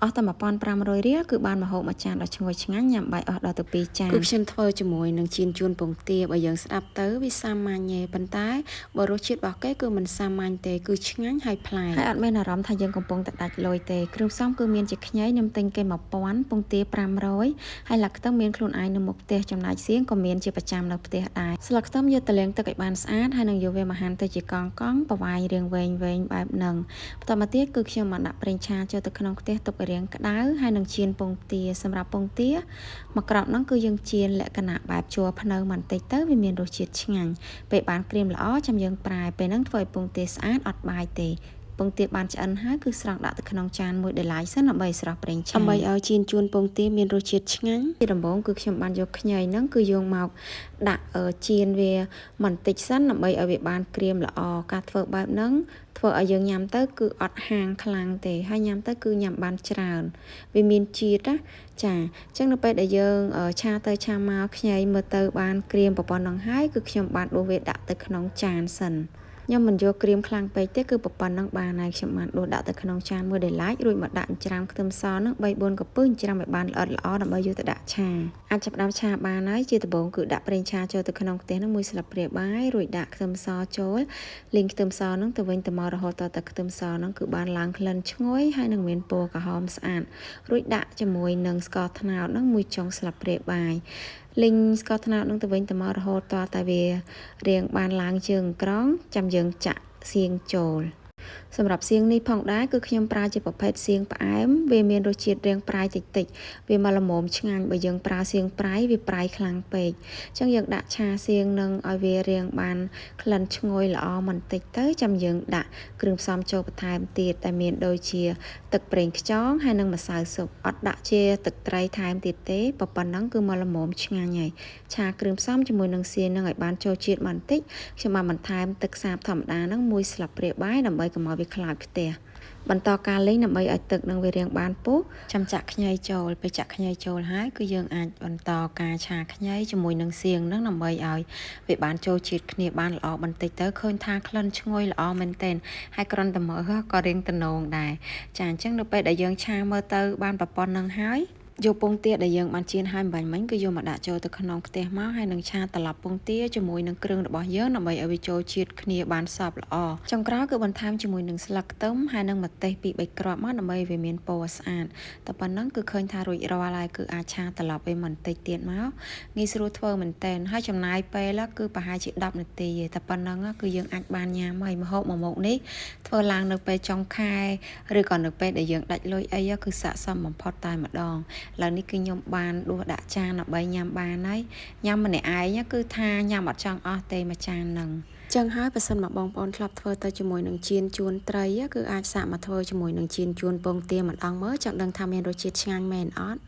អស់តែ1500រៀលគឺបានម្ហូបមួយចានដ៏ឈ្ងុយឆ្ងាញ់ញ៉ាំបាយអស់ដល់ទៅ2ចានគឺខ្ញុំធ្វើជាមួយនឹងជៀនជួនពងទាបើយើងស្ដាប់ទៅវាសាមញ្ញទេប៉ុន្តែបើរសជាតិរបស់គេគឺមិនសាមញ្ញទេគឺឆ្ងាញ់ហើយប្លែកហើយអត់មានអារម្មណ៍ថាយើងកំពុងតែដាច់លុយទេគ្រឿងផ្សំគឺមានជាខ្ញីខ្ញុំទិញគេ1000ពងទា500ហើយលាក់ខ្ទឹមមានខ្លួនឯងនៅមុខផ្ទះចំណែកសៀងក៏មានជាប្រចាំនៅផ្ទះដែរស្លឹកខ្ទឹមយកទៅលាងទឹកឲ្យបានស្អាតហើយនឹងយកវាមកហាន់ទៅជាកង់ប្រវាយរាងវែងបែបហ្នឹងបន្តមកទៀតគឺខ្ញុំបានដាក់ប្រេងឆាចូលទៅក្នុងខ្ទះទុកឲ្យរាងក្តៅហើយនឹងចៀនពងទាសម្រាប់ពងទាមួយគ្រាប់ហ្នឹងគឺយើងចៀនលក្ខណៈបែបជួរភ្នៅបន្តិចទៅវាមានរសជាតិឆ្ងាញ់ពេលបានក្រៀមល្អចាំយើងប្រែពេលហ្នឹងធ្វើឲ្យពងទាស្អាតអត់បាយទេពងទាបានឆ្អិនហើយគឺស្រង់ដាក់ទៅក្នុងចានមួយដុល្លារសិនដើម្បីស្រស់ប្រេងឆាដើម្បីឲ្យចៀនជួនពងទាមានរសជាតិឆ្ងាញ់ទីដំបូងគឺខ្ញុំបានយកខ្ញីហ្នឹងគឺយកមកដាក់ចៀនវាបន្តិចសិនដើម្បីឲ្យវាបានក្រៀមល្អការធ្វើបែបហ្នឹងធ្វើឲ្យយើងញ៉ាំទៅគឺអត់ហាងខ្លាំងទេហើយញ៉ាំទៅគឺញ៉ាំបានច្រើនវាមានជាតិណាចាអញ្ចឹងនៅពេលដែលយើងឆាទៅឆាមកខ្ញីមើលទៅបានក្រៀមប៉ុណ្ណឹងហើយគឺខ្ញុំបានដួសវាដាក់ទៅក្នុងចានសិនខ្ញុំមិនយកក្រៀមខ្លាំងពេកទេគឺប៉ុណ្ណឹងបានហើយខ្ញុំបានដួសដាក់ទៅក្នុងចានមួយដៃឡាចរួចមកដាក់ច្រាមខ្ទឹមសហ្នឹង3-4 កំពឹសច្រាមឲ្យបានល្អិតល្អដើម្បីយកទៅដាក់ឆាអាចចាប់ផ្ដើមឆាបានហើយជាដំបូងគឺដាក់ប្រេងឆាចូលទៅក្នុងខ្ទះហ្នឹង1 ស្លាបព្រាបាយរួចដាក់ខ្ទឹមសចូលលីងខ្ទឹមសហ្នឹងទៅវិញទៅមករហូតដល់តែខ្ទឹមសហ្នឹងគឺបានឡើងក្លិនឈ្ងុយហើយនឹងមានពណ៌ក្រហមស្អាតរួចដាក់ជាមួយនឹងស្ករត្នោតហ្នឹង1 ចុងស្លាបព្រាបាយលីងស្ករត្នោតនឹងទៅវិញទៅមករហូតតតែវារៀងបានឡើងជើងក្រងចាំយើងចាក់សៀងចូលសម្រាប់សៀងនេះផងដែរគឺខ្ញុំប្រើជាប្រភេទសៀងផ្អែមវាមានរសជាតិរាងប្រៃតិចវាមកល្មមឆ្ងាញ់បើយើងប្រើសៀងប្រៃវាប្រៃខ្លាំងពេកអញ្ចឹងយើងដាក់ឆាសៀងនឹងឲ្យវារាងបានក្លិនឈ្ងុយល្អបន្តិចទៅចាំយើងដាក់គ្រឿងផ្សំចូលបន្ថែមទៀតដែលមានដូចជាទឹកប្រេងខ្យងហើយនិងម្សៅស៊ុបអត់ដាក់ជាទឹកត្រីថែមទៀតទេប៉ុណ្ណឹងគឺមកល្មមឆ្ងាញ់ហើយឆាគ្រឿងផ្សំជាមួយនឹងសៀងនឹងឲ្យបានចូលជាតិបន្តិចខ្ញុំបានបន្ថែមទឹកសាបធម្មតានឹង1 ស្លាបព្រាបាយដើម្បីកុំឲ្យវាខ្លោចខ្ទះបន្តការលីងដើម្បីឲ្យទឹកនឹងវារាងបានពុះចាំចាក់ខ្ញីចូលពេលចាក់ខ្ញីចូលហើយគឺយើងអាចបន្តការឆាខ្ញីជាមួយនឹងសៀងនឹងដើម្បីឲ្យវាបានចូលជាតិគ្នាបានល្អបន្តិចទៅឃើញថាក្លិនឈ្ងុយល្អមែនទែនហើយគ្រាន់តែមើលក៏រៀងតំណងដែរចាអញ្ចឹងនៅពេលដែលយើងឆាមើលទៅបានប្រព័ន្ធនឹងហើយយកពងទាដែលយើងបានចៀនហើយបាញ់មិញគឺយកមកដាក់ចូលទៅក្នុងខ្ទះមកហើយនឹងឆាត្រឡប់ពងទាជាមួយនឹងគ្រឿងរបស់យើងដើម្បីឲ្យវាចូលជាតិគ្នាបានសព្វល្អចុងក្រោយគឺបន្ថែមជាមួយនឹងស្លឹកខ្ទឹមហើយនឹងម្ទេស2-3 គ្រាប់មកដើម្បីវាមានពណ៌ស្អាតតែប៉ុណ្ណឹងគឺឃើញថារួចរាល់ហើយគឺអាចឆាត្រឡប់វាបន្តិចទៀតមកងាយស្រួលធ្វើមែនតើហើយចំណាយពេលគឺប្រហែលជា10 នាទីទេតែប៉ុណ្ណឹងគឺយើងអាចបានញ៉ាំហើយម្ហូបមួយមុខនេះធ្វើឡើងនៅពេលចុងខែឬក៏នៅពេលដែលយើងដាច់លុយអីគឺស័ក្តិសមបំផុតតែម្ដងឥឡូវនេះគឺខ្ញុំបានដួសដាក់ចានដើម្បីញ៉ាំបានហើយញ៉ាំម្នាក់ឯងគឺថាញ៉ាំអត់ចង់អស់ទេមួយចានហ្នឹងចឹងហើយបើសិនមកបងប្អូនធ្លាប់ធ្វើទៅជាមួយនឹងចៀនជួនត្រីគឺអាចសាកមកធ្វើជាមួយនឹងចៀនជួនពងទាម្ដងមើលចង់ដឹងថាមានរសជាតិឆ្ងាញ់មែនអត់